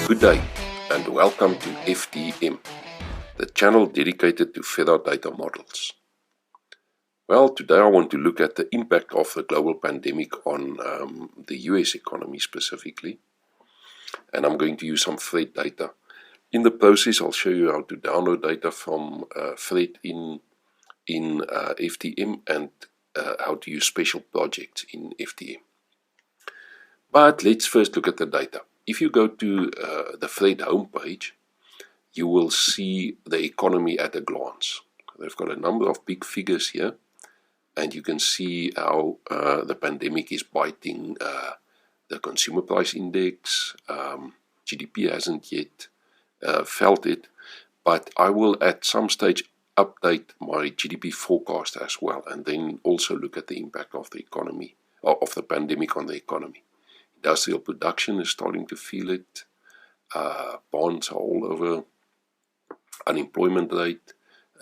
Good day and welcome to FTM, the channel dedicated to Ferra data models. Well, today I want to look at the impact of the global pandemic on the US economy specifically, and I'm going to use some Fred data. In the process, I'll show you how to download data from Fred in FTM and how to use special projects in FTM. But let's first look at the data. If you go to the Fred homepage, you will see the economy at a glance. They've got a number of big figures here, and you can see how the pandemic is biting the consumer price index. GDP hasn't yet felt it, but I will at some stage update my GDP forecast as well, and then also look at the impact of the economy, of the pandemic on the economy. Industrial production is starting to feel it. Bonds are all over. Unemployment rate,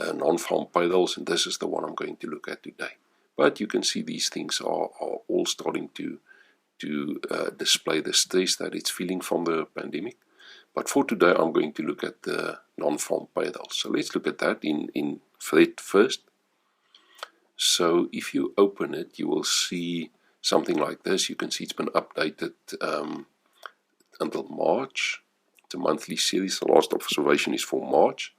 non-farm payrolls, and this is the one I'm going to look at today. But you can see these things are all starting to display the stress that it's feeling from the pandemic. But for today, I'm going to look at the non-farm payrolls. So let's look at that in Fred first. So if you open it, you will see something like this. You can see it's been updated until March. It's a monthly series. The last observation is for March,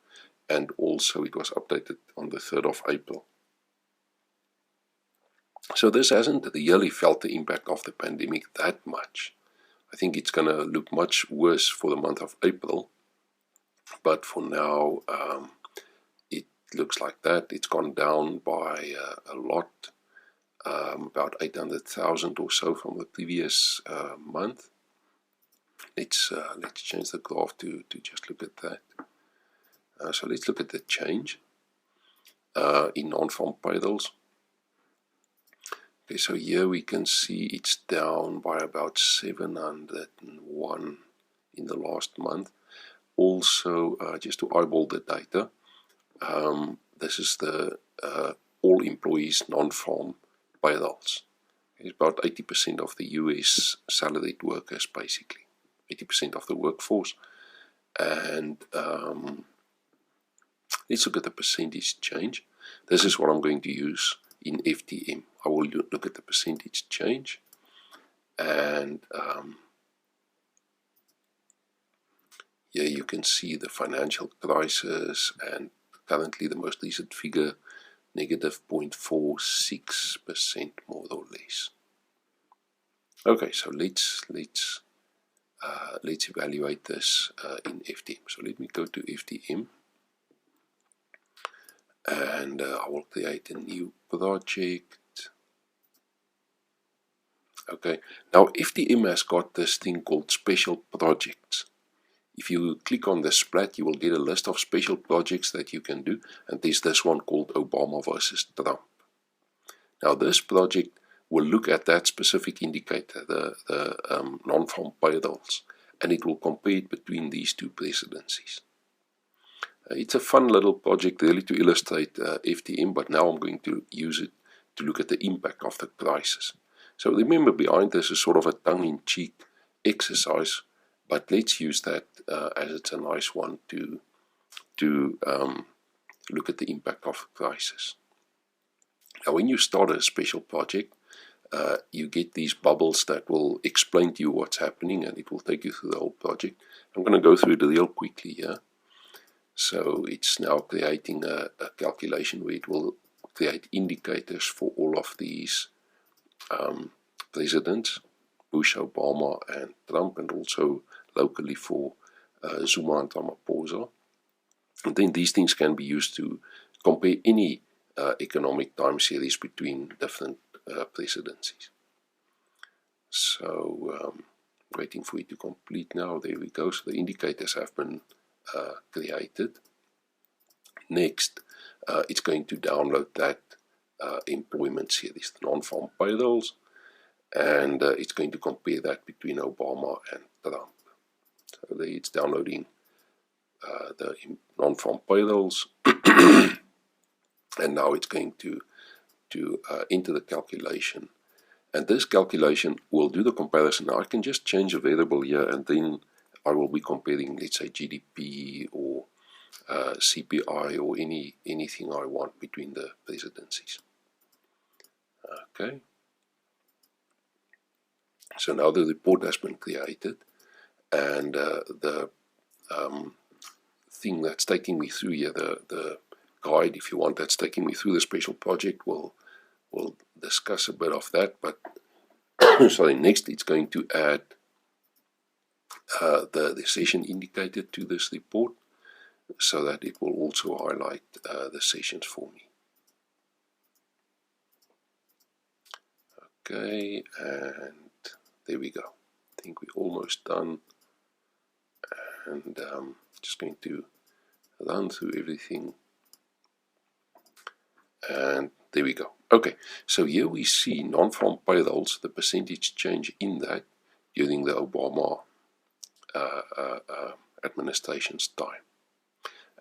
and also it was updated on the 3rd of April. So this hasn't really felt the impact of the pandemic that much. I think it's going to look much worse for the month of April, but for now it looks like that. It's gone down by a lot. About 800,000 or so from the previous month. Let's change the graph to just look at that. So let's look at the change in non-farm payrolls. Okay, so here we can see it's down by about 701 in the last month. Also, just to eyeball the data, this is the all employees non-farm payrolls. It's about 80% of the US salaried workers, basically 80% of the workforce. And let's look at the percentage change. This is what I'm going to use in FTM. I will look at the percentage change, and here you can see the financial crisis, and currently the most recent figure, negative 0.46% more or less. Okay, so let's evaluate this in FTM. So let me go to FTM, and I will create a new project. Okay, now FTM has got this thing called special projects. If you click on the splat, you will get a list of special projects that you can do, and there's this one called Obama versus Trump. Now this project will look at that specific indicator, the non-farm payrolls, and it will compare it between these two presidencies. It's a fun little project really to illustrate FTM, but now I'm going to use it to look at the impact of the crisis. So remember, behind this is sort of a tongue-in-cheek exercise, but let's use that as it's a nice one to look at the impact of the crisis. Now, when you start a special project, you get these bubbles that will explain to you what's happening, and it will take you through the whole project. I'm going to go through it real quickly here. So it's now creating a calculation where it will create indicators for all of these presidents, Bush, Obama, and Trump, and also locally for Zuma and Ramaphosa. And then these things can be used to compare any economic time series between different presidencies. So waiting for it to complete now. There we go. So the indicators have been created. Next, it's going to download that employment series, the non-farm payrolls, and it's going to compare that between Obama and Trump. So there it's downloading the non-farm payrolls, and now it's going to enter the calculation, and this calculation will do the comparison. Now I can just change a variable here, and then I will be comparing, let's say, GDP or CPI or anything I want between the presidencies. Okay. So now the report has been created, and the thing that's taking me through here, the guide, if you want, that's taking me through the special project, we'll discuss a bit of that. But sorry, next it's going to add the session indicator to this report, so that it will also highlight the sessions for me. Okay, and there we go. I think we're almost done, and just going to run through everything, and there we go. Okay, so here we see non-farm payrolls, the percentage change in that during the Obama administration's time.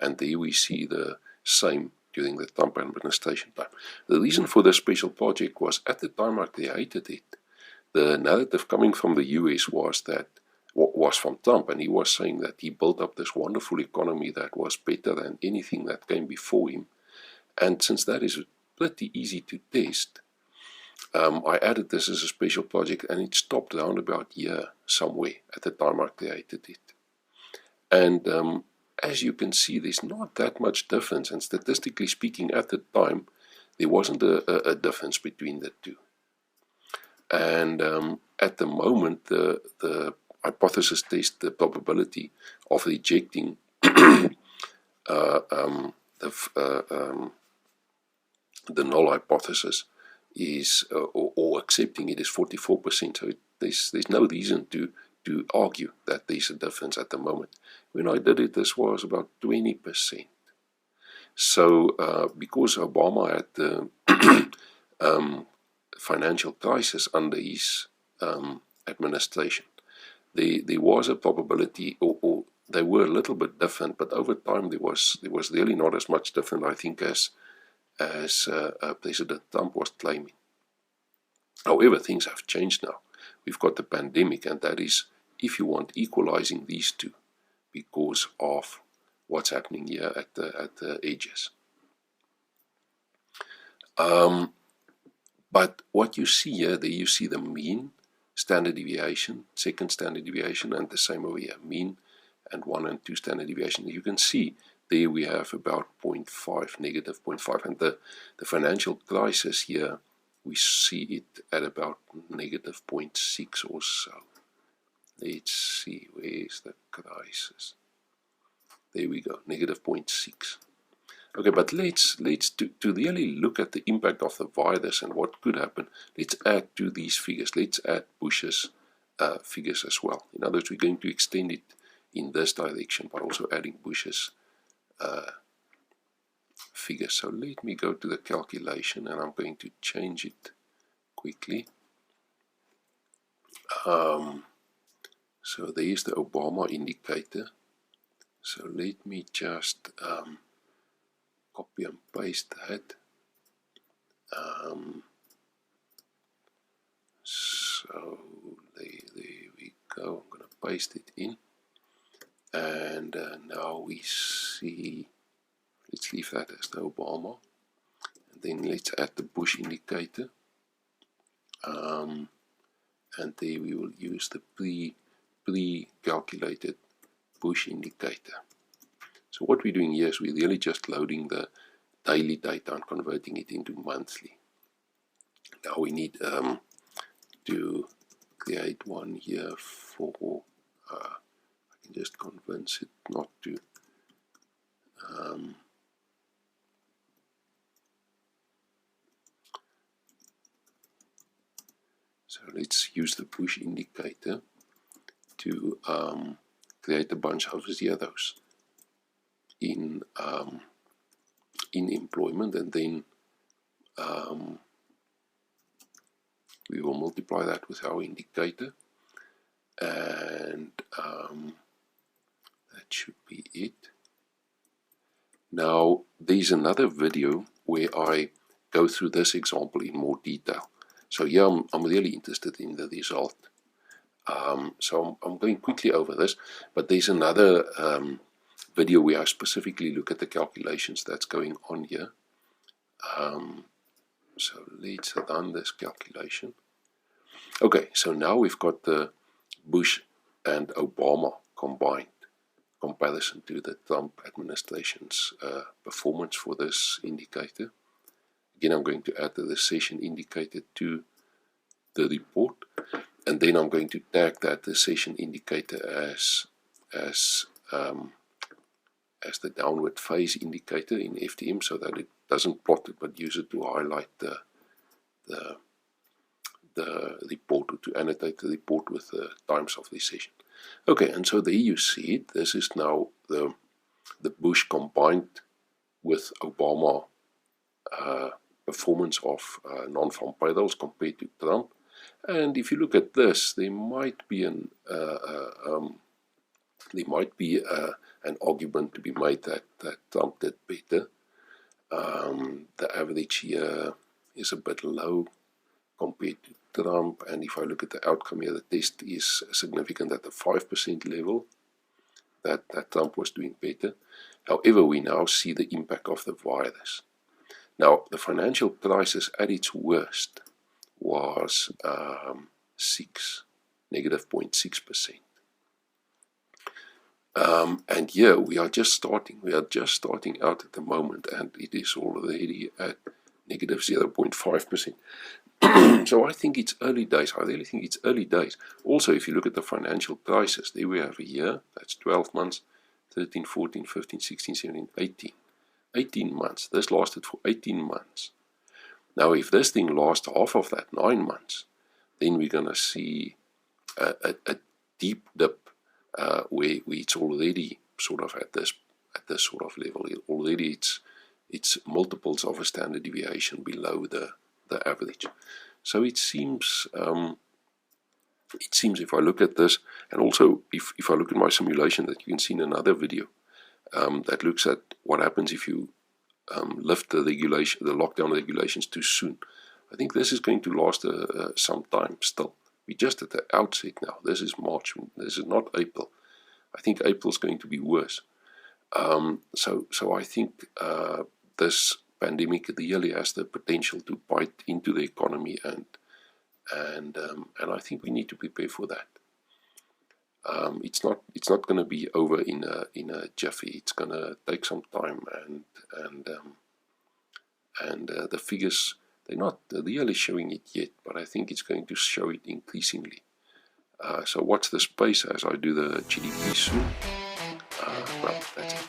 And there we see the same during the Trump administration time. The reason for this special project was, at the time I created it, the narrative coming from the US was from Trump, and he was saying that he built up this wonderful economy that was better than anything that came before him. And since that is pretty easy to test, I added this as a special project, and it stopped around about here somewhere at the time I created it. And as you can see, there's not that much difference, and statistically speaking, at the time, there wasn't a difference between the two. And at the moment, the hypothesis test, the probability of rejecting the null hypothesis is, or accepting it, is 44%. So there's no reason to argue that there's a difference at the moment. When I did it, this was about 20%. So because Obama had the financial crisis under his administration, there was a probability, or they were a little bit different, but over time there was really not as much different, I think, as President Trump was claiming. However, things have changed now. We've got the pandemic, and that is, if you want, equalizing these two because of what's happening here at the edges. But what you see here, there you see the mean, standard deviation, second standard deviation, and the same over here, mean and 1 and 2 standard deviation. You can see there we have about 0.5, negative 0.5, and the financial crisis here, we see it at about negative 0.6 or so. Let's see, where's the crisis? There we go, negative 0.6. Okay, but let's to really look at the impact of the virus and what could happen, let's add to these figures. Let's add Bush's figures as well. In other words, we're going to extend it in this direction, but also adding Bush's figures. So let me go to the calculation, and I'm going to change it quickly. So there is the Obama indicator. So let me just copy and paste that. So there we go. I'm going to paste it in. And now we see, let's leave that as the Obama. And then let's add the Bush indicator. And there we will use the pre-calculated Bush indicator. So what we're doing here is we're really just loading the daily data and converting it into monthly. Now we need to create one here for, I can just convince it not to, so let's use the Bush indicator to create a bunch of zeros in employment, and then we will multiply that with our indicator, and that should be it. Now there's another video where I go through this example in more detail. So here I'm really interested in the result. So I'm going quickly over this, but there's another video where I specifically look at the calculations that's going on here. So let's run this calculation. Okay, so now we've got the Bush and Obama combined comparison to the Trump administration's performance for this indicator. Again, I'm going to add the recession indicator to the report, and then I'm going to tag that recession indicator as the downward phase indicator in FTM, so that it doesn't plot it but use it to highlight the report, or to annotate the report with the times of recession. Okay, and so there you see it. This is now the Bush combined with Obama performance of non-farm payrolls compared to Trump. And if you look at this, there might be an argument to be made that Trump did better. The average here is a bit low compared to Trump, and if I look at the outcome here, the test is significant at the 5% level, that Trump was doing better. However, we now see the impact of the virus. Now, the financial crisis at its worst was negative 0.6%. And here we are just starting. We are just starting out at the moment, and it is already at negative 0.5%. So I think it's early days. I really think it's early days. Also, if you look at the financial crisis, there we have a year, that's 12 months, 13, 14, 15, 16, 17, 18. 18 months. This lasted for 18 months. Now, if this thing lasts half of that, 9 months, then we're going to see a deep dip where it's already sort of at this sort of level. Already it's multiples of a standard deviation below the average. So it seems if I look at this, and also if I look at my simulation that you can see in another video, that looks at what happens if you lift the lockdown regulations too soon. I think this is going to last some time still. We're just at the outset now. This is March. This is not April. I think April is going to be worse. So I think this pandemic really has the potential to bite into the economy, and I think we need to prepare for that. It's not going to be over in a jiffy. It's going to take some time, and the figures, they're not really showing it yet, but I think it's going to show it increasingly. So watch the space as I do the GDP soon. Well, that's it.